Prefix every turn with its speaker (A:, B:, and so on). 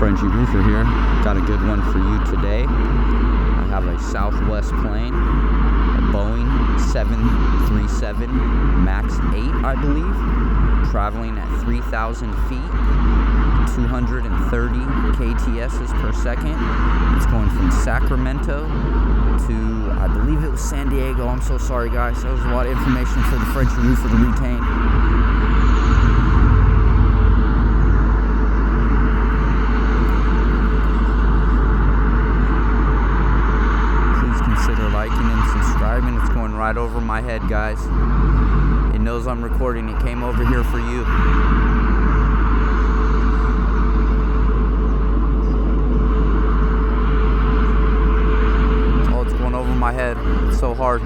A: Frenchy Roofer here. Got a good one for you today. I have a Southwest plane, a Boeing 737 MAX 8, I believe, traveling at 3,000 feet, 230 KTSs per second. It's going from Sacramento to, I believe it was San Diego. I'm so sorry, guys. That was a lot of information for the Frenchy Roofer to retain. Consider liking and subscribing. It's going right over my head, guys. It knows I'm recording. It came over here for you. Oh, it's going over my head. It's so hard.